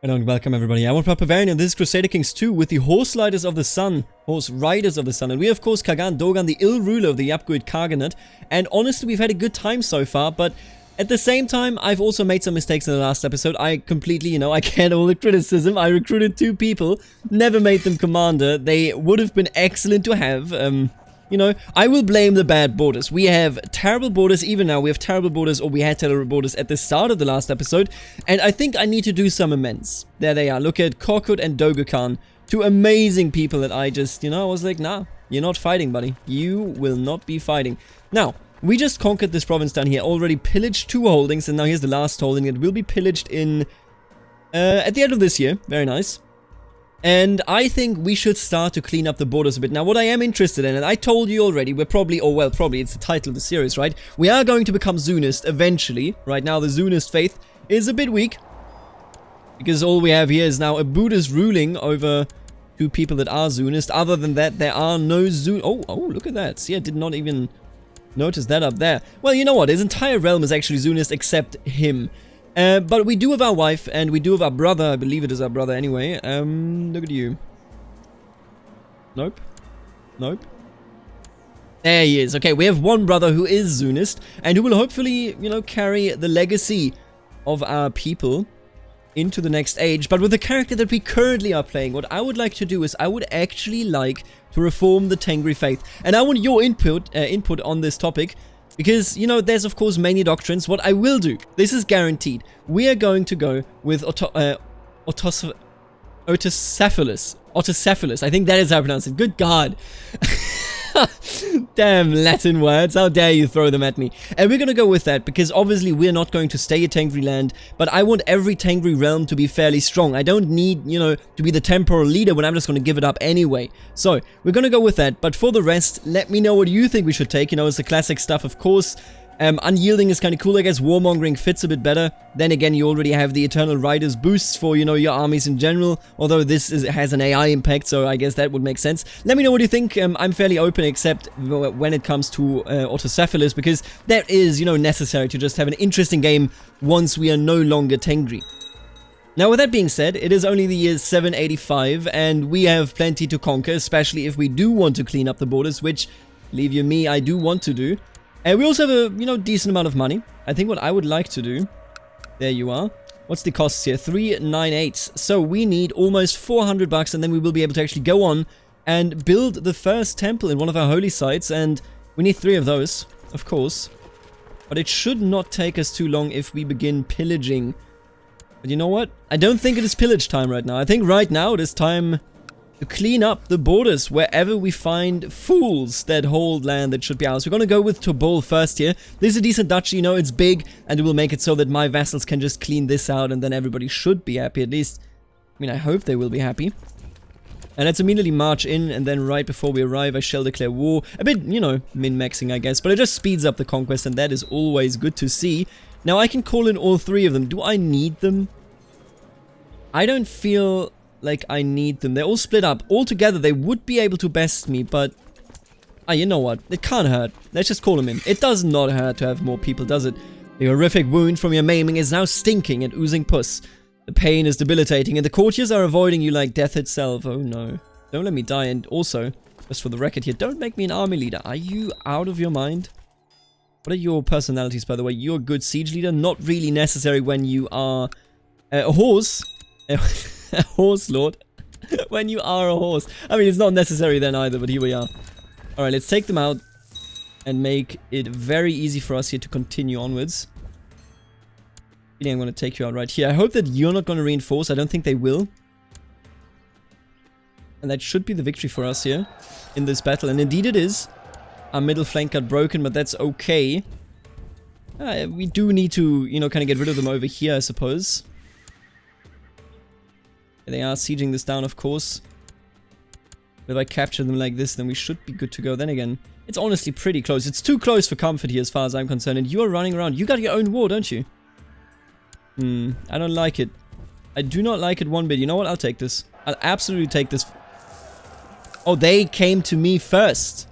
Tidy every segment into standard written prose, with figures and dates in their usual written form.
And welcome everybody, I'm Barbarian and this is Crusader Kings 2 with the Horse Riders of the Sun. And we of course Kagan Dogan, the ill ruler of the upgraded Khaganate. And honestly, we've had a good time so far, but at the same time, I've also made some mistakes in the last episode. I completely, I can't all the criticism. I recruited 2 people, never made them commander. They would have been excellent to have. I will blame the bad borders. We have terrible borders, even now we have terrible borders, or we had terrible borders at the start of the last episode, and I think I need to do some amends. There they are, look at Korkut and Dogakan, 2 amazing people that I just, I was like, nah, you're not fighting, buddy. You will not be fighting. Now, we just conquered this province down here, already pillaged 2 holdings, and now here's the last holding. It will be pillaged in, at the end of this year, very nice. And I think we should start to clean up the borders a bit. Now, what I am interested in, and I told you already, we're probably, probably, it's the title of the series, right? We are going to become Zunist eventually. Right now, the Zunist faith is a bit weak, because all we have here is now a Buddhist ruling over 2 people that are Zunist. Other than that, there are no Oh, look at that. See, I did not even notice that up there. Well, you know what? His entire realm is actually Zunist except him. But we do have our wife, and we do have our brother. I believe it is our brother anyway. Look at you. Nope. Nope. There he is. Okay, we have one brother who is Zunist, and who will hopefully, carry the legacy of our people into the next age. But with the character that we currently are playing, what I would like to do is, I would actually like to reform the Tengri faith. And I want your input on this topic. Because, there's of course many doctrines. What I will do, this is guaranteed, we are going to go with autocephalus. Autocephalus, I think that is how I pronounce it. Good God. Damn Latin words, how dare you throw them at me. And we're gonna go with that, because obviously we're not going to stay a Tengri land, but I want every Tengri realm to be fairly strong. I don't need, to be the temporal leader when I'm just gonna give it up anyway. So, we're gonna go with that, but for the rest, let me know what you think we should take. It's the classic stuff, of course. Unyielding is kind of cool, I guess. Warmongering fits a bit better. Then again, you already have the Eternal Riders boosts for, your armies in general. Although this has an AI impact, so I guess that would make sense. Let me know what you think. I'm fairly open, except when it comes to autocephalus, because that is, necessary to just have an interesting game once we are no longer Tengri. Now, with that being said, it is only the year 785, and we have plenty to conquer, especially if we do want to clean up the borders, which, believe you me, I do want to do. And we also have a, decent amount of money. I think what I would like to do... There you are. What's the costs here? 398. So we need almost 400 bucks, and then we will be able to actually go on and build the first temple in one of our holy sites. And we need 3 of those, of course. But it should not take us too long if we begin pillaging. But you know what? I don't think it is pillage time right now. I think right now it is time to clean up the borders wherever we find fools that hold land that should be ours. We're going to go with Tobol first here. This is a decent duchy, it's big, and it will make it so that my vassals can just clean this out, and then everybody should be happy, at least. I hope they will be happy. And let's immediately march in, and then right before we arrive, I shall declare war. A bit, min-maxing, I guess, but it just speeds up the conquest, and that is always good to see. Now, I can call in all 3 of them. Do I need them? I don't feel like I need them. They're all split up. All together, they would be able to best me, but... you know what? It can't hurt. Let's just call them in. It does not hurt to have more people, does it? The horrific wound from your maiming is now stinking and oozing pus. The pain is debilitating, and the courtiers are avoiding you like death itself. Oh no. Don't let me die, and also, just for the record here, don't make me an army leader. Are you out of your mind? What are your personalities, by the way? You're a good siege leader. Not really necessary when you are a horse. A horse lord. When you are a horse. It's not necessary then either, but here we are. Alright, let's take them out and make it very easy for us here to continue onwards. I think I'm going to take you out right here. I hope that you're not going to reinforce. I don't think they will. And that should be the victory for us here in this battle. And indeed it is. Our middle flank got broken, but that's okay. We do need to, kind of get rid of them over here, I suppose. They are sieging this down, of course. But if I capture them like this, then we should be good to go. Then again, it's honestly pretty close. It's too close for comfort here as far as I'm concerned. And you are running around. You got your own war, don't you? I don't like it. I do not like it one bit. You know what? I'll take this. I'll absolutely take this. Oh, they came to me first.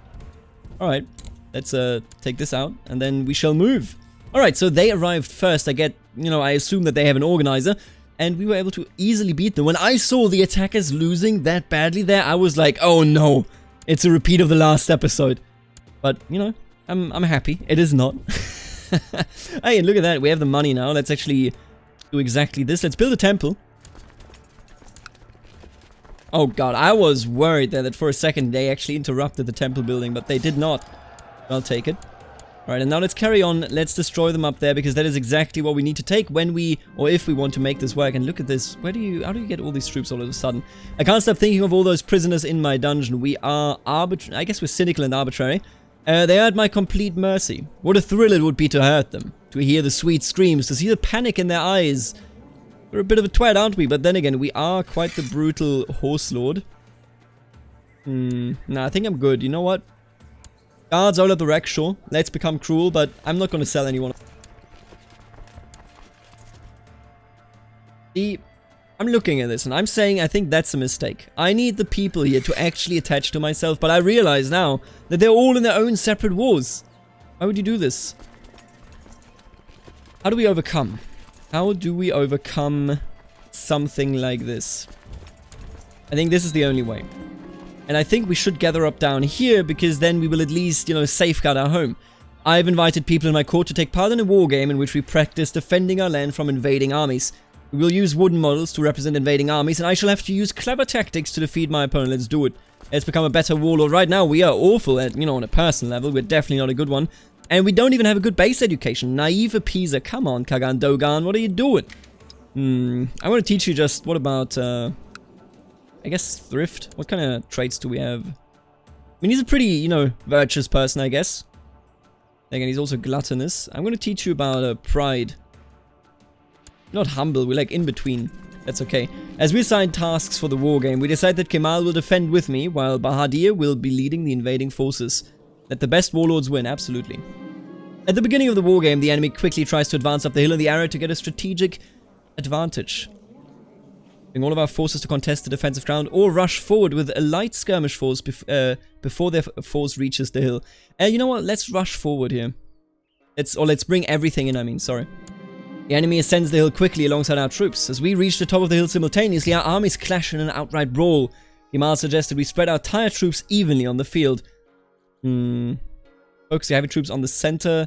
Alright. Let's take this out. And then we shall move. Alright, so they arrived first. I get, I assume that they have an organizer. and we were able to easily beat them. When I saw the attackers losing that badly there, I was like, oh no, it's a repeat of the last episode. But, you know, I'm happy. It is not. Hey, and look at that. We have the money now. Let's actually do exactly this. Let's build a temple. Oh god, I was worried there that for a second they actually interrupted the temple building, but they did not. I'll take it. Alright, and now let's carry on. Let's destroy them up there, because that is exactly what we need to take when we, or if we want to make this work. And look at this. How do you get all these troops all of a sudden? I can't stop thinking of all those prisoners in my dungeon. We are I guess we're cynical and arbitrary. They are at my complete mercy. What a thrill it would be to hurt them. To hear the sweet screams, to see the panic in their eyes. We're a bit of a twat, aren't we? But then again, we are quite the brutal horse lord. Nah, I think I'm good. You know what? Guards all at the wreck, sure. Let's become cruel, but I'm not going to sell anyone. See, I'm looking at this and I'm saying I think that's a mistake. I need the people here to actually attach to myself, but I realize now that they're all in their own separate wars. Why would you do this? How do we overcome? How do we overcome something like this? I think this is the only way. And I think we should gather up down here, because then we will at least, you know, safeguard our home. I've invited people in my court to take part in a war game in which we practice defending our land from invading armies. We will use wooden models to represent invading armies, and I shall have to use clever tactics to defeat my opponent. Let's do it. Let's become a better warlord. Right now, we are awful at, you know, on a personal level. We're definitely not a good one. And we don't even have a good base education. Naive appeaser. Come on, Kagan Dogan. What are you doing? I want to teach you just, what about, I guess thrift? What kind of traits do we have? I mean, he's a pretty, you know, virtuous person, I guess. Again, he's also gluttonous. I'm going to teach you about pride. Not humble, we're like in between. That's okay. As we assign tasks for the war game, we decide that Kemal will defend with me, while Bahadir will be leading the invading forces. Let the best warlords win, absolutely. At the beginning of the war game, the enemy quickly tries to advance up the hill in the area to get a strategic advantage. Bring all of our forces to contest the defensive ground, or rush forward with a light skirmish force before their force reaches the hill. You know what? Let's rush forward here. Let's bring everything in, I mean, sorry. The enemy ascends the hill quickly alongside our troops. As we reach the top of the hill simultaneously, our armies clash in an outright brawl. Kemal suggested we spread our tired troops evenly on the field. Focusing heavy troops on the center.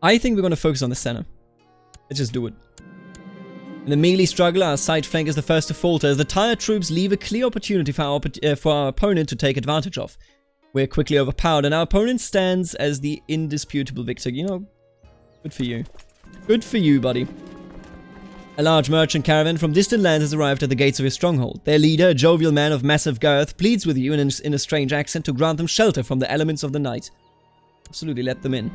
I think we're going to focus on the center. Let's just do it. In the melee struggle, our side flank is the first to falter, as the tired troops leave a clear opportunity for our opponent to take advantage of. We're quickly overpowered, and our opponent stands as the indisputable victor. You know, good for you. Good for you, buddy. A large merchant caravan from distant lands has arrived at the gates of your stronghold. Their leader, a jovial man of massive girth, pleads with you in a strange accent to grant them shelter from the elements of the night. Absolutely, let them in.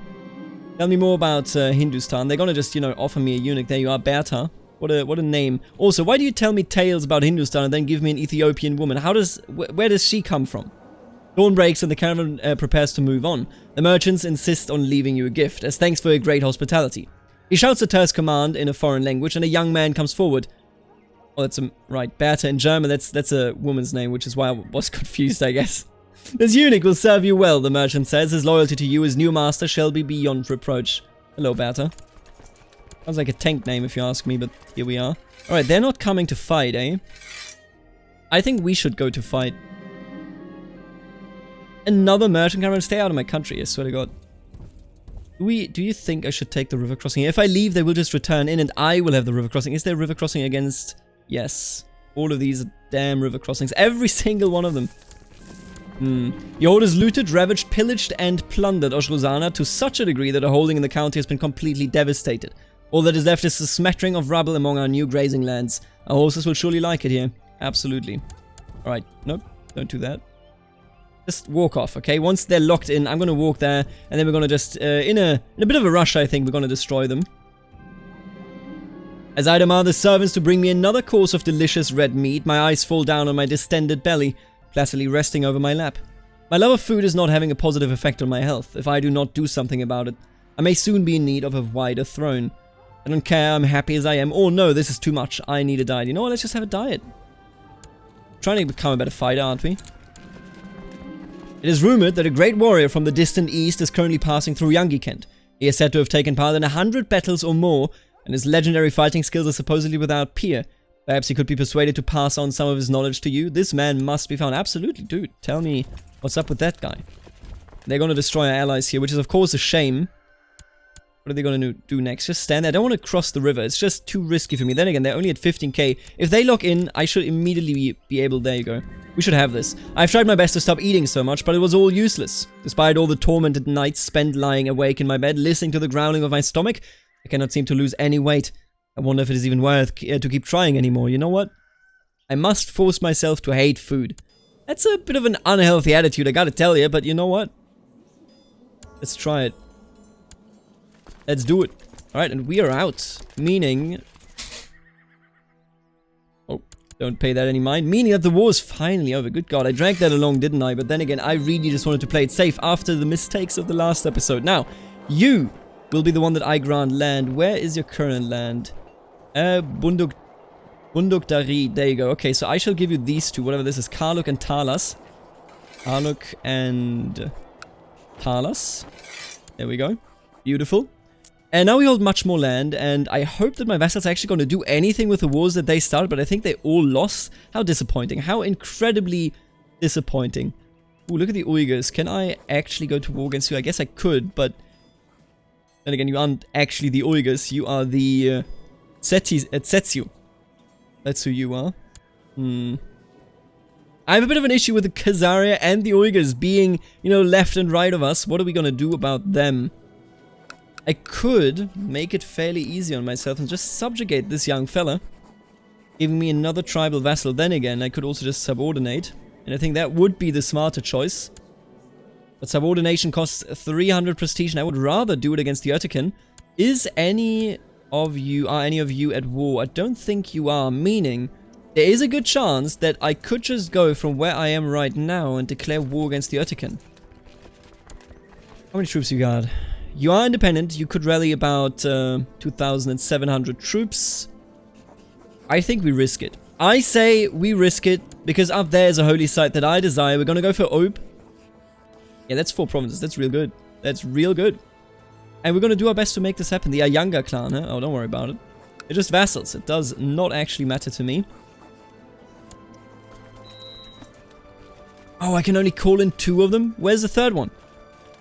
Tell me more about Hindustan. They're gonna just, you know, offer me a eunuch. There you are, Bertha. What a name. Also, why do you tell me tales about Hindustan and then give me an Ethiopian woman? Where does she come from? Dawn breaks and the caravan prepares to move on. The merchants insist on leaving you a gift, as thanks for your great hospitality. He shouts a terse command in a foreign language, and a young man comes forward. Oh, that's right, Bertha in German, that's a woman's name, which is why I was confused, I guess. This eunuch will serve you well, the merchant says. His loyalty to you, his new master, shall be beyond reproach. Hello, Bertha. Sounds like a tank name if you ask me, but here we are. Alright, they're not coming to fight, eh? I think we should go to fight. Another merchant caravan. Stay out of my country, I swear to God. Do you think I should take the river crossing here? If I leave, they will just return in and I will have the river crossing. Is there a river crossing against... Yes. All of these are damn river crossings. Every single one of them. Your Horde has looted, ravaged, pillaged, and plundered Oshruzana to such a degree that a holding in the county has been completely devastated. All that is left is a smattering of rubble among our new grazing lands. Our horses will surely like it here. Absolutely. Alright, nope, don't do that. Just walk off, okay? Once they're locked in, I'm gonna walk there, and then we're gonna just, in a bit of a rush, I think, we're gonna destroy them. As I demand the servants to bring me another course of delicious red meat, my eyes fall down on my distended belly, placidly resting over my lap. My love of food is not having a positive effect on my health. If I do not do something about it, I may soon be in need of a wider throne. I don't care, I'm happy as I am. Oh no, this is too much. I need a diet. You know what, let's just have a diet. Trying to become a better fighter, aren't we? It is rumored that a great warrior from the distant east is currently passing through Yangi Kent. He is said to have taken part in 100 battles or more, and his legendary fighting skills are supposedly without peer. Perhaps he could be persuaded to pass on some of his knowledge to you. This man must be found. Absolutely, dude. Tell me what's up with that guy. They're going to destroy our allies here, which is of course a shame. What are they going to do next? Just stand there. I don't want to cross the river. It's just too risky for me. Then again, they're only at 15k. If they lock in, I should immediately be able... There you go. We should have this. I've tried my best to stop eating so much, but it was all useless. Despite all the tormented nights spent lying awake in my bed, listening to the growling of my stomach, I cannot seem to lose any weight. I wonder if it is even worth to keep trying anymore. You know what? I must force myself to hate food. That's a bit of an unhealthy attitude, I gotta tell you, but you know what? Let's try it. Let's do it. Alright, and we are out. Meaning... Oh, don't pay that any mind. Meaning that the war is finally over. Good God, I dragged that along, didn't I? But then again, I really just wanted to play it safe after the mistakes of the last episode. Now, you will be the one that I grant land. Where is your current land? Bundukdari. There you go. Okay, so I shall give you these two. Whatever this is. Karluk and Talas. Karluk and Talas. There we go. Beautiful. And now we hold much more land, and I hope that my vassals are actually going to do anything with the wars that they started, but I think they all lost. How disappointing. How incredibly disappointing. Ooh, look at the Uyghurs. Can I actually go to war against you? I guess I could, but... Then again, you aren't actually the Uyghurs. You are the... Tsetsu. That's who you are. I have a bit of an issue with the Khazaria and the Uyghurs being, you know, left and right of us. What are we going to do about them? I could make it fairly easy on myself and just subjugate this young fella, giving me another tribal vassal. Then again, I could also just subordinate, and I think that would be the smarter choice. But subordination costs 300 prestige, and I would rather do it against the Urtican. Is any of you at war? I don't think you are, meaning there is a good chance that I could just go from where I am right now and declare war against the Urtican. How many troops you got? You are independent. You could rally about 2,700 troops. I think we risk it. I say we risk it because up there is a holy site that I desire. We're going to go for Ob. Yeah, that's 4 provinces. That's real good. That's real good. And we're going to do our best to make this happen. The Ayanga clan, huh? Oh, don't worry about it. They're just vassals. It does not actually matter to me. Oh, I can only call in 2 of them? Where's the third one?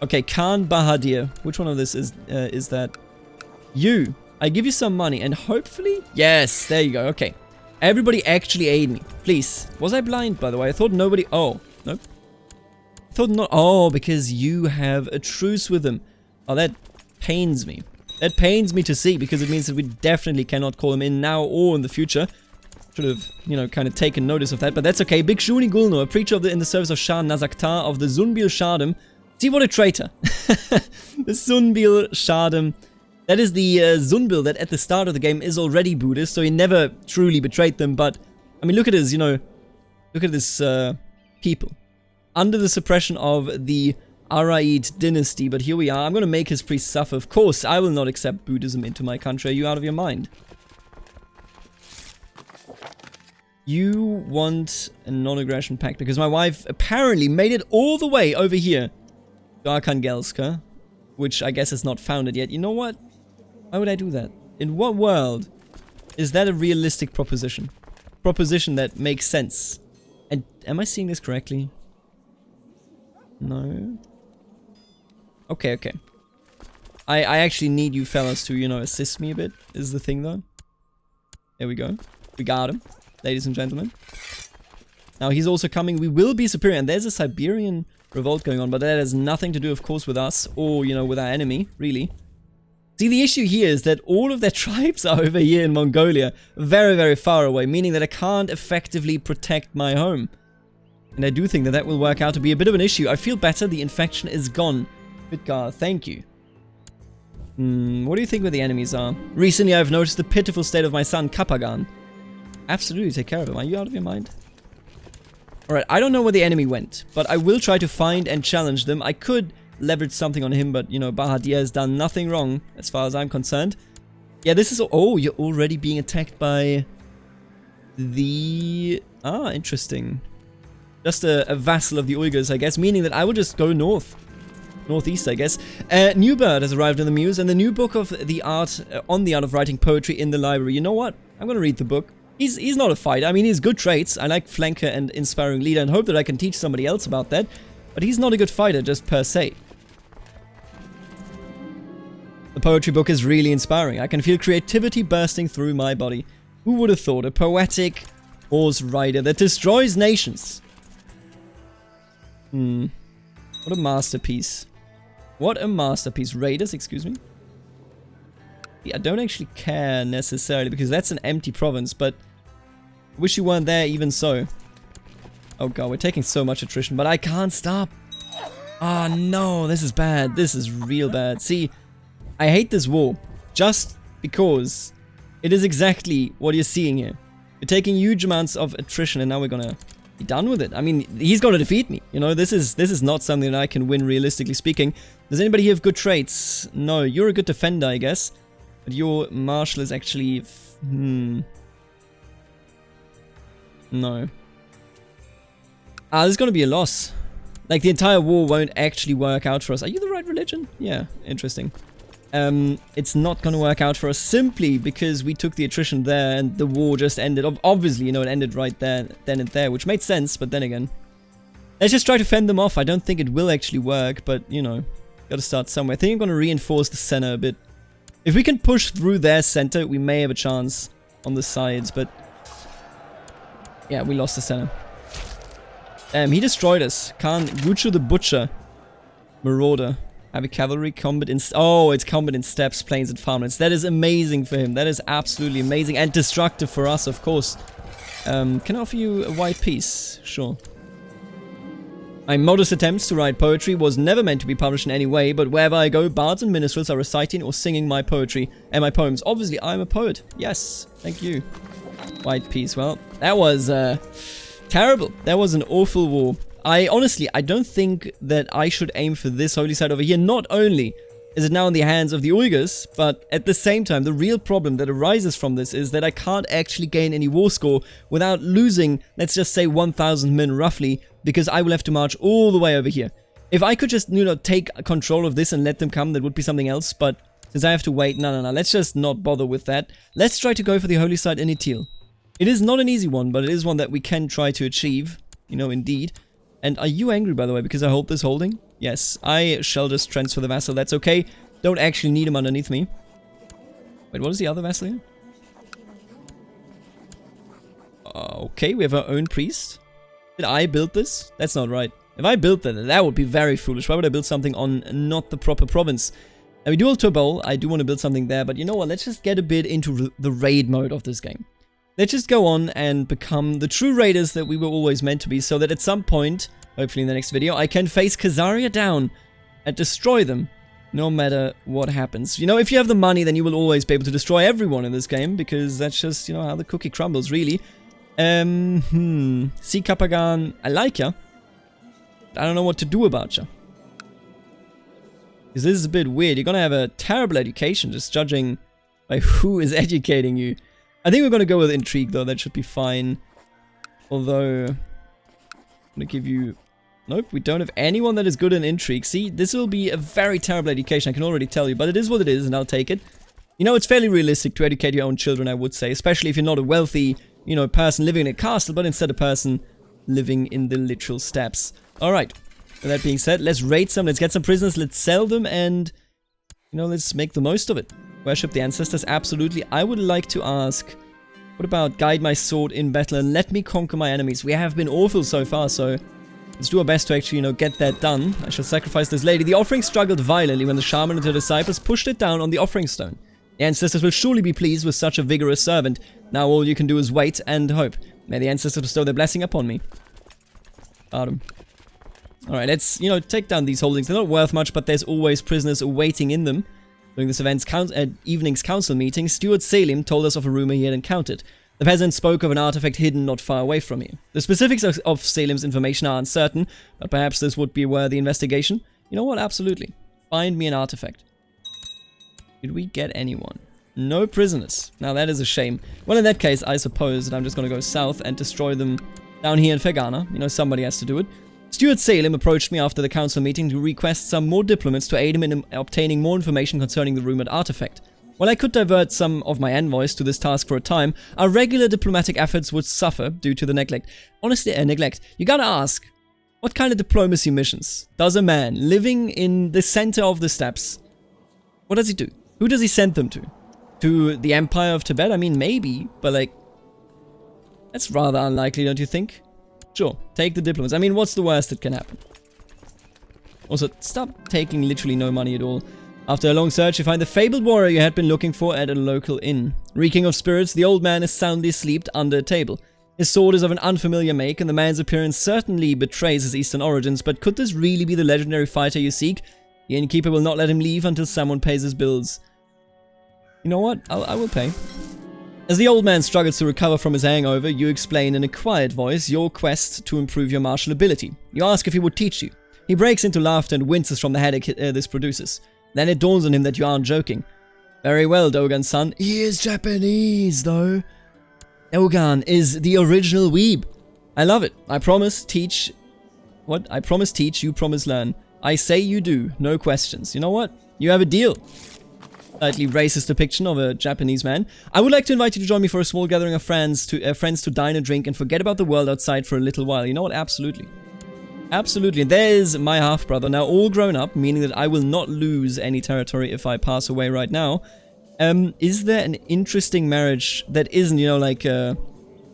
Okay, Khan Bahadir. Which one of this is that? You. I give you some money and hopefully... Yes, there you go. Okay. Everybody actually aid me. Please. Was I blind, by the way? I thought nobody... Oh, nope. I thought not... Oh, because you have a truce with them. Oh, that pains me. That pains me to see because it means that we definitely cannot call them in now or in the future. Should have, you know, kind of taken notice of that, but that's okay. Big Shuni Gulno, a preacher in the service of Shah Nazaktar of the Zunbil Shardam. See, what a traitor. The Zunbil Shardam. That is the Zunbil that at the start of the game is already Buddhist, so he never truly betrayed them, but, I mean, look at his, you know, look at this people. Under the suppression of the Araid dynasty, but here we are. I'm going to make his priests suffer. Of course, I will not accept Buddhism into my country. Are you out of your mind? You want a non-aggression pact because my wife apparently made it all the way over here to Arkhangelsk, which I guess is not founded yet. You know what? Why would I do that? In what world is that a realistic proposition? Proposition that makes sense. And am I seeing this correctly? No. Okay, okay. I actually need you fellas to, you know, assist me a bit, is the thing though. There we go. We got him, ladies and gentlemen. Now he's also coming. We will be superior. And there's a Siberian revolt going on, but that has nothing to do, of course, with us or, you know, with our enemy, really. See, the issue here is that all of their tribes are over here in Mongolia, very, very far away, meaning that I can't effectively protect my home. And I do think that that will work out to be a bit of an issue. I feel better. The infection is gone. Vidgar, thank you. What do you think where the enemies are? Recently, I've noticed the pitiful state of my son, Kapagan. Absolutely, take care of him. Are you out of your mind? Alright, I don't know where the enemy went, but I will try to find and challenge them. I could leverage something on him, but, you know, Bahadir has done nothing wrong, as far as I'm concerned. Yeah, this is... Oh, you're already being attacked by the... Ah, interesting. Just a vassal of the Uyghurs, I guess, meaning that I will just go north. northeast, I guess. New bird has arrived in the muse, and the new book of the art, on the art of writing poetry in the library. You know what? I'm gonna read the book. He's not a fighter. I mean, he's good traits. I like flanker and inspiring leader and hope that I can teach somebody else about that. But he's not a good fighter, just per se. The poetry book is really inspiring. I can feel creativity bursting through my body. Who would have thought? A poetic horse rider that destroys nations. What a masterpiece. What a masterpiece. Raiders, excuse me. Yeah, I don't actually care necessarily because that's an empty province, but I wish you weren't there even so. Oh god, we're taking so much attrition, but I can't stop. Ah, no, this is bad. This is real bad. See, I hate this war just because it is exactly what you're seeing here. We're taking huge amounts of attrition and now we're gonna be done with it. I mean, he's gonna defeat me. You know, this is not something that I can win realistically speaking. Does anybody here have good traits? No, you're a good defender, I guess. But your marshal is actually... No. Ah, this is gonna be a loss. Like, the entire war won't actually work out for us. Are you the right religion? Yeah, interesting. It's not gonna work out for us simply because we took the attrition there and the war just ended. Obviously, you know, it ended right there, then and there, which made sense, but then again. Let's just try to fend them off. I don't think it will actually work, but, you know, gotta start somewhere. I think I'm gonna reinforce the center a bit. If we can push through their center, we may have a chance on the sides, but... Yeah, we lost the center. He destroyed us. Khan Guchu the Butcher. Marauder. Heavy cavalry, combat in... Oh, it's combat in steppes, plains, and farmlands. That is amazing for him. That is absolutely amazing. And destructive for us, of course. Can I offer you a white piece? Sure. My modest attempts to write poetry was never meant to be published in any way, but wherever I go, bards and minstrels are reciting or singing my poetry and my poems. Obviously, I'm a poet. Yes, thank you. White piece. Well, that was terrible. That was an awful war. I don't think that I should aim for this holy site over here. Not only is it now in the hands of the Uyghurs, but at the same time, the real problem that arises from this is that I can't actually gain any war score without losing, let's just say 1,000 men roughly, because I will have to march all the way over here. If I could just, you know, take control of this and let them come, that would be something else, but since I have to wait, no, let's just not bother with that. Let's try to go for the holy site in Itil. It is not an easy one, but it is one that we can try to achieve, you know, indeed. And are you angry, by the way, because I hold this holding? Yes, I shall just transfer the vassal, that's okay. Don't actually need him underneath me. Wait, what is the other vassal here? Okay, we have our own priest. Did I build this? That's not right. If I built that, that would be very foolish. Why would I build something on not the proper province? And we do have Turbol. I do want to build something there, but you know what? Let's just get a bit into the raid mode of this game. Let's just go on and become the true raiders that we were always meant to be, so that at some point, hopefully in the next video, I can face Khazaria down and destroy them, no matter what happens. You know, if you have the money, then you will always be able to destroy everyone in this game, because that's just, you know, how the cookie crumbles, really. CK Pagan, I like ya. I don't know what to do about ya. Because this is a bit weird. You're gonna have a terrible education, just judging by who is educating you. I think we're gonna go with intrigue, though. That should be fine. Although, I'm gonna give you... Nope, we don't have anyone that is good in intrigue. See, this will be a very terrible education, I can already tell you. But it is what it is, and I'll take it. You know, it's fairly realistic to educate your own children, I would say. Especially if you're not a wealthy, you know, person living in a castle, but instead a person living in the literal steppes. Alright, with that being said, let's raid some, let's get some prisoners, let's sell them, and, you know, let's make the most of it. Worship the ancestors, absolutely. I would like to ask, what about guide my sword in battle and let me conquer my enemies? We have been awful so far, so let's do our best to actually, you know, get that done. I shall sacrifice this lady. The offering struggled violently when the shaman and her disciples pushed it down on the offering stone. The ancestors will surely be pleased with such a vigorous servant. Now all you can do is wait and hope. May the ancestors bestow their blessing upon me. Adam. Alright, let's, you know, take down these holdings. They're not worth much, but there's always prisoners awaiting in them. During this evening's council meeting, Steward Salim told us of a rumor he had encountered. The peasant spoke of an artifact hidden not far away from here. The specifics of Salim's information are uncertain, but perhaps this would be a worthy investigation. You know what? Absolutely. Find me an artifact. Did we get anyone? No prisoners. Now that is a shame. Well, in that case, I suppose that I'm just going to go south and destroy them down here in Fergana. You know, somebody has to do it. Stuart Salem approached me after the council meeting to request some more diplomats to aid him in obtaining more information concerning the rumored artifact. While I could divert some of my envoys to this task for a time, our regular diplomatic efforts would suffer due to the neglect. Honestly, neglect. You gotta ask, what kind of diplomacy missions does a man living in the center of the steppes, what does he do? Who does he send them to? To the Empire of Tibet? I mean, maybe, but like, that's rather unlikely, don't you think? Sure, take the diplomats. I mean, what's the worst that can happen? Also, stop taking literally no money at all. After a long search, you find the fabled warrior you had been looking for at a local inn. Reeking of spirits, the old man is soundly asleep under a table. His sword is of an unfamiliar make, and the man's appearance certainly betrays his eastern origins, but could this really be the legendary fighter you seek? The innkeeper will not let him leave until someone pays his bills. You know what? I will pay. As the old man struggles to recover from his hangover, you explain in a quiet voice your quest to improve your martial ability. You ask if he would teach you. He breaks into laughter and winces from the headache this produces. Then it dawns on him that you aren't joking. Very well, Dogan-san. He is Japanese, though. Dogan is the original weeb. I love it. I promise teach... What? I promise teach, you promise learn. I say you do. No questions. You know what? You have a deal. Slightly racist depiction of a Japanese man. I would like to invite you to join me for a small gathering of friends to dine and drink and forget about the world outside for a little while. You know what? Absolutely. Absolutely. There's my half-brother, now all grown up, meaning that I will not lose any territory if I pass away right now. Is there an interesting marriage that isn't, you know, like a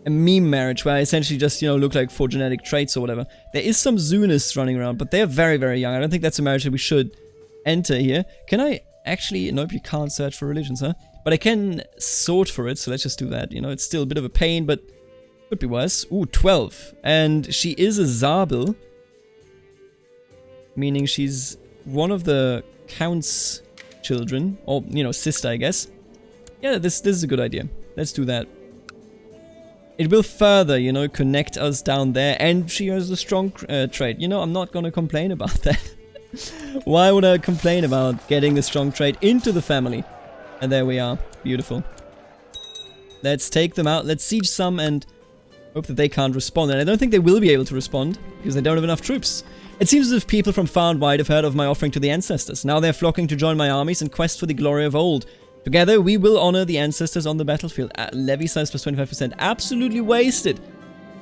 meme marriage where I essentially just, you know, look like for genetic traits or whatever? There is some Zunists running around, but they're very, very young. I don't think that's a marriage that we should enter here. Can I actually... Nope, you can't search for religions, huh? But I can sort for it, so let's just do that. You know, it's still a bit of a pain, but could be worse. Ooh, 12. And she is a Zabil. Meaning she's one of the Count's children. Or, you know, sister, I guess. Yeah, this is a good idea. Let's do that. It will further, you know, connect us down there. And she has a strong trait. You know, I'm not gonna complain about that. Why would I complain about getting the strong trait into the family? And there we are. Beautiful. Let's take them out. Let's siege some and hope that they can't respond. And I don't think they will be able to respond because they don't have enough troops. It seems as if people from far and wide have heard of my offering to the ancestors. Now they're flocking to join my armies and quest for the glory of old. Together, we will honor the ancestors on the battlefield. Levy size plus 25%. Absolutely wasted.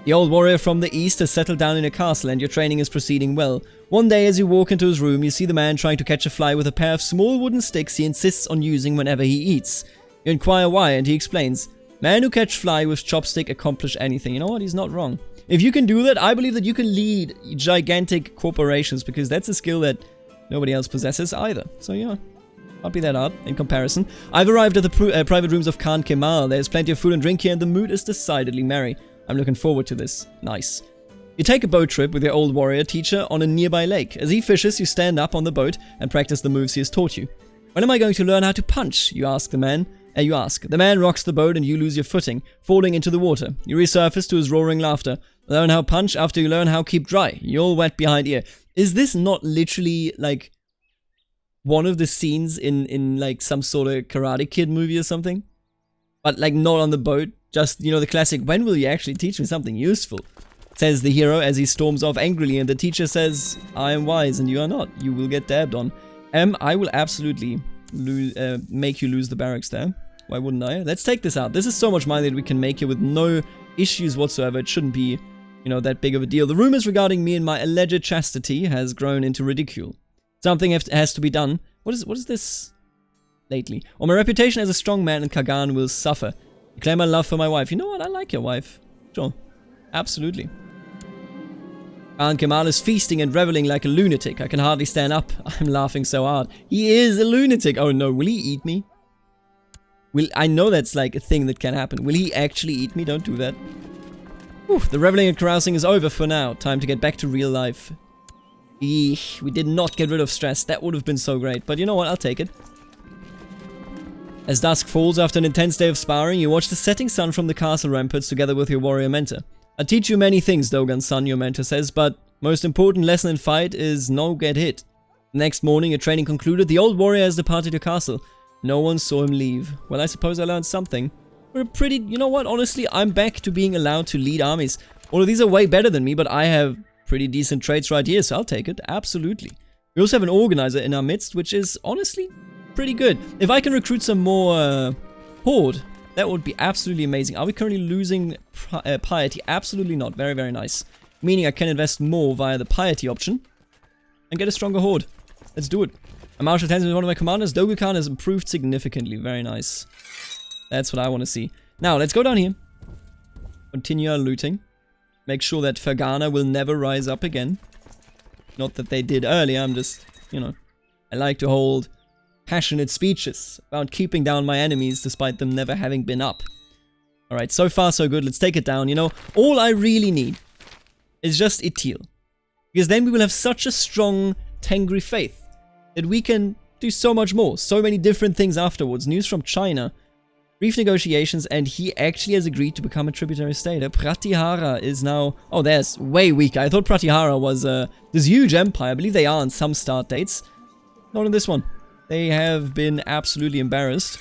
The old warrior from the east has settled down in a castle and your training is proceeding well. One day as you walk into his room, you see the man trying to catch a fly with a pair of small wooden sticks he insists on using whenever he eats. You inquire why and he explains, "Man who catch fly with chopstick accomplish anything." You know what? He's not wrong. If you can do that, I believe that you can lead gigantic corporations because that's a skill that nobody else possesses either. So yeah, can't be that hard in comparison. I've arrived at the private rooms of Khan Kemal. There's plenty of food and drink here and the mood is decidedly merry. I'm looking forward to this. Nice. You take a boat trip with your old warrior teacher on a nearby lake. As he fishes, you stand up on the boat and practice the moves he has taught you. When am I going to learn how to punch? You ask the man. The man rocks the boat and you lose your footing, falling into the water. You resurface to his roaring laughter. Learn how punch after you learn how keep dry. You're all wet behind ear. Is this not literally like one of the scenes in like some sort of Karate Kid movie or something? But like not on the boat. Just, you know, the classic, when will you actually teach me something useful? Says the hero as he storms off angrily and the teacher says, I am wise and you are not. You will get dabbed on. I will absolutely make you lose the barracks there. Why wouldn't I? Let's take this out. This is so much money that we can make here with no issues whatsoever. It shouldn't be, you know, that big of a deal. The rumors regarding me and my alleged chastity has grown into ridicule. Something has to be done. What is this lately? Or my reputation as a strong man in Kagan will suffer. You claim my love for my wife. You know what? I like your wife. Sure. Absolutely. Khan Kemal is feasting and reveling like a lunatic. I can hardly stand up. I'm laughing so hard. He is a lunatic. Oh no, will he eat me? I know that's like a thing that can happen. Will he actually eat me? Don't do that. Whew, the reveling and carousing is over for now. Time to get back to real life. Eesh, we did not get rid of stress. That would have been so great. But you know what? I'll take it. As dusk falls after an intense day of sparring, you watch the setting sun from the castle ramparts together with your warrior mentor. I teach you many things, Dogan-san, your mentor says, but most important lesson in fight is no get hit. Next morning, your training concluded, the old warrior has departed your castle. No one saw him leave. Well, I suppose I learned something. We're pretty... You know what? Honestly, I'm back to being allowed to lead armies. All of these are way better than me, but I have pretty decent traits right here, so I'll take it. Absolutely. We also have an organizer in our midst, which is honestly pretty good. If I can recruit some more Horde, that would be absolutely amazing. Are we currently losing piety? Absolutely not. Very, very nice. Meaning I can invest more via the piety option and get a stronger Horde. Let's do it. A martial tension with one of my commanders. Dogu Khan has improved significantly. Very nice. That's what I want to see. Now, let's go down here. Continue our looting. Make sure that Fergana will never rise up again. Not that they did earlier, I'm just, you know, I like to hold passionate speeches about keeping down my enemies despite them never having been up. Alright, so far so good, let's take it down, you know. All I really need is just Itil. Because then we will have such a strong Tengri faith that we can do so much more, so many different things afterwards. News from China. Brief negotiations, and he actually has agreed to become a tributary state. Pratihara is now... Oh, there's way weaker. I thought Pratihara was this huge empire. I believe they are on some start dates. Not in this one. They have been absolutely embarrassed.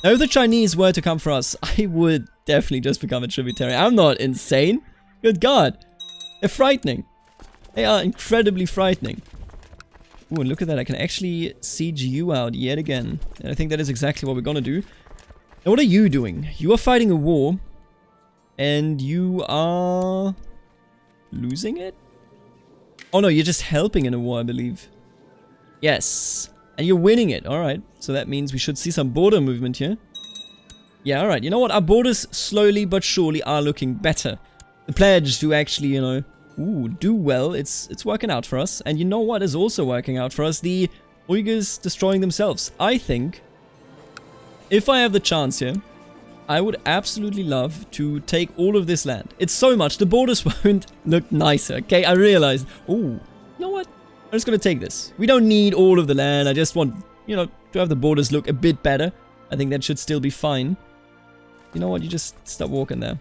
Now, if the Chinese were to come for us, I would definitely just become a tributary. I'm not insane. Good God. They're frightening. They are incredibly frightening. Ooh, and look at that. I can actually siege you out yet again. And I think that is exactly what we're gonna do. Now, what are you doing? You are fighting a war, and you are losing it? Oh no, you're just helping in a war, I believe. Yes, and you're winning it. Alright, so that means we should see some border movement here. Yeah, alright, you know what? Our borders slowly but surely are looking better. The pledge to actually, you know, do well. It's working out for us. And you know what is also working out for us? The Uyghurs destroying themselves. I think... if I have the chance here, I would absolutely love to take all of this land. It's so much. The borders won't look nicer, okay? I realized. Ooh, you know what? I'm just going to take this. We don't need all of the land. I just want, you know, to have the borders look a bit better. I think that should still be fine. You know what? You just stop walking there.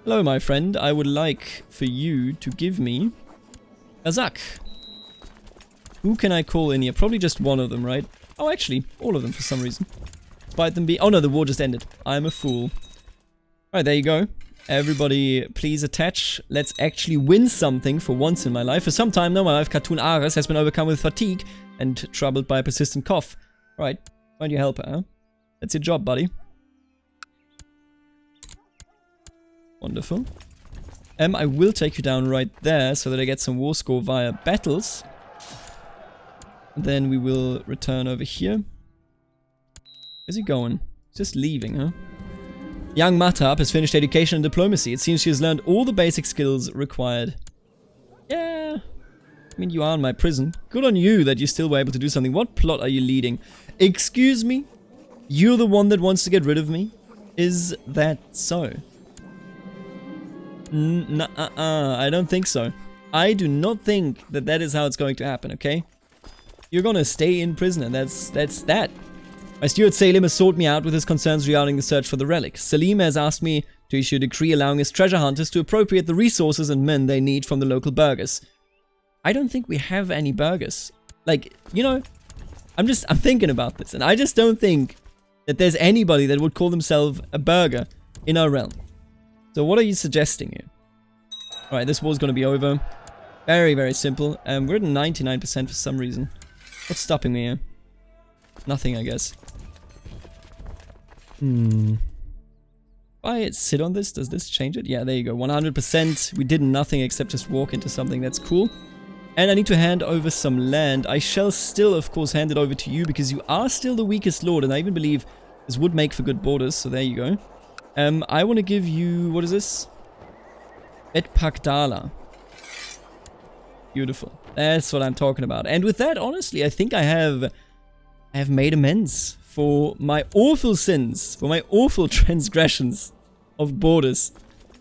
Hello, my friend. I would like for you to give me a Zak. Who can I call in here? Probably just one of them, right? Oh, actually, all of them for some reason. Despite them be... oh no, the war just ended. I'm a fool. Alright, there you go. Everybody, please attach. Let's actually win something for once in my life. For some time now, my wife, Khatun Ares, has been overcome with fatigue and troubled by a persistent cough. Alright, why don't you help her, huh? That's your job, buddy. Wonderful. I will take you down right there so that I get some war score via battles. Then we will return over here. Where's he going? He's just leaving, huh? Young Matab has finished education and diplomacy. It seems she has learned all the basic skills required. Yeah. I mean, you are in my prison. Good on you that you still were able to do something. What plot are you leading? Excuse me? You're the one that wants to get rid of me? Is that so? I don't think so. I do not think that that is how it's going to happen, okay? You're gonna stay in prison, and that's that. My steward Salim has sought me out with his concerns regarding the search for the relic. Salim has asked me to issue a decree allowing his treasure hunters to appropriate the resources and men they need from the local burghers. I don't think we have any burghers. Like, you know, I'm thinking about this, and I just don't think that there's anybody that would call themselves a burgher in our realm. So what are you suggesting here? Alright, this war's gonna be over. Very, very simple. We're at 99% for some reason. What's stopping me here? Nothing, I guess. If I sit on this, does this change it? Yeah, there you go. 100%. We did nothing except just walk into something. That's cool. And I need to hand over some land. I shall still, of course, hand it over to you because you are still the weakest lord. And I even believe this would make for good borders. So there you go. I want to give you... what is this? Et Pagdala. Beautiful. That's what I'm talking about. And with that, honestly, I think I have made amends for my awful sins, for my awful transgressions of borders.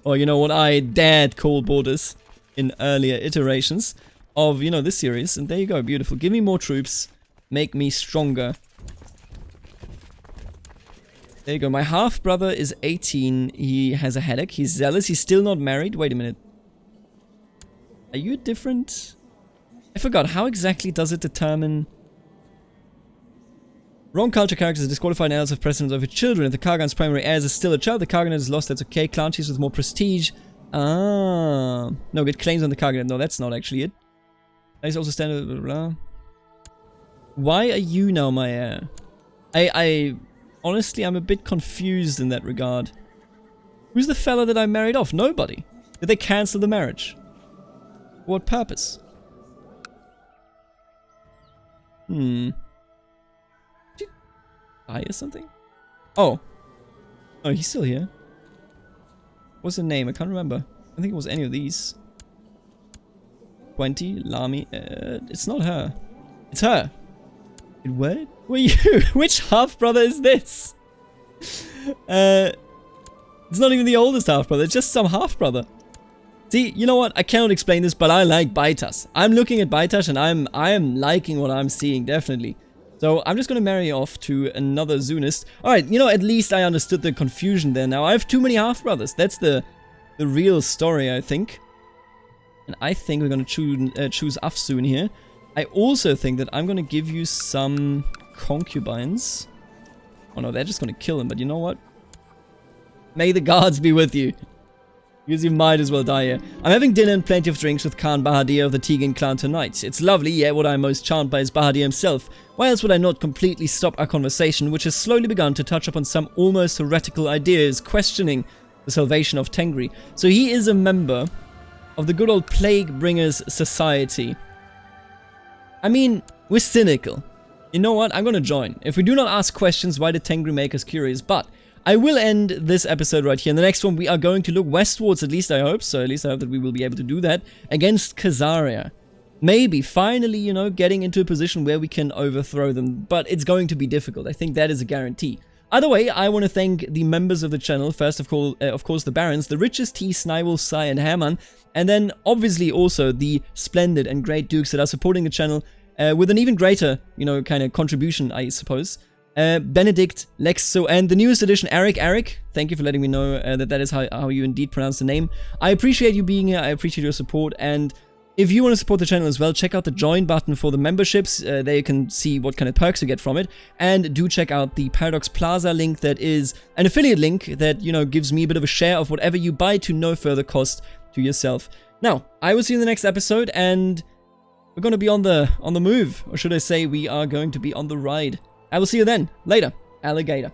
Or, you know, what I dared call borders in earlier iterations of, you know, this series. And there you go, beautiful. Give me more troops. Make me stronger. There you go. My half-brother is 18. He has a headache. He's zealous. He's still not married. Wait a minute. Are you different? I forgot. How exactly does it determine... Wrong culture characters are disqualified and have precedence over children. If the Kargan's primary heirs is still a child, the Kargan is lost. That's okay. Clan chiefs with more prestige Ah. No, get claims on the cargo. No, that's not actually it. Place also standard, blah, blah, blah. Why are you now my heir? Honestly, I'm a bit confused in that regard. Who's the fella that I married off? Nobody. Did they cancel the marriage? For what purpose? Did you die or something? Oh. Oh, he's still here. What's the name? I can't remember. I think it was any of these. 20, Lami. It's not her. It's her. What? Were you? Which half-brother is this? It's not even the oldest half-brother. It's just some half-brother. See, you know what? I cannot explain this, but I like Baitas. I'm looking at Baitas and I am liking what I'm seeing, definitely. So I'm just gonna marry off to another Zunist. Alright, you know, at least I understood the confusion there now. I have too many half-brothers. That's the real story, I think. And I think we're gonna choose Afsun here. I also think that I'm gonna give you some concubines. Oh no, they're just gonna kill him, but you know what? May the gods be with you. Because you might as well die here. I'm having dinner and plenty of drinks with Khan Bahadir of the Tegan clan tonight. It's lovely, yet what I'm most charmed by is Bahadir himself. Why else would I not completely stop our conversation, which has slowly begun to touch upon some almost heretical ideas, questioning the salvation of Tengri. So he is a member of the good old Plague Bringers Society. I mean, we're cynical. You know what? I'm gonna join. If we do not ask questions, why did Tengri make us curious? But I will end this episode right here. In the next one, we are going to look westwards, at least I hope so. At least I hope that we will be able to do that against Khazaria. Maybe, finally, you know, getting into a position where we can overthrow them. But it's going to be difficult. I think that is a guarantee. Either way, I want to thank the members of the channel. First, of course, the Barons, the Richest, T, Snivell, Sai, and Herman. And then, obviously, also the splendid and great Dukes that are supporting the channel with an even greater, you know, kind of contribution, I suppose. Benedict, Lexo, and the newest addition, Eric. Thank you for letting me know that is how you indeed pronounce the name. I appreciate you being here. I appreciate your support. And if you want to support the channel as well, check out the join button for the memberships. There you can see what kind of perks you get from it. And do check out the Paradox Plaza link that is an affiliate link that, you know, gives me a bit of a share of whatever you buy to no further cost to yourself. Now, I will see you in the next episode, and we're going to be on the move. Or should I say, we are going to be on the ride. I will see you then. Later, alligator.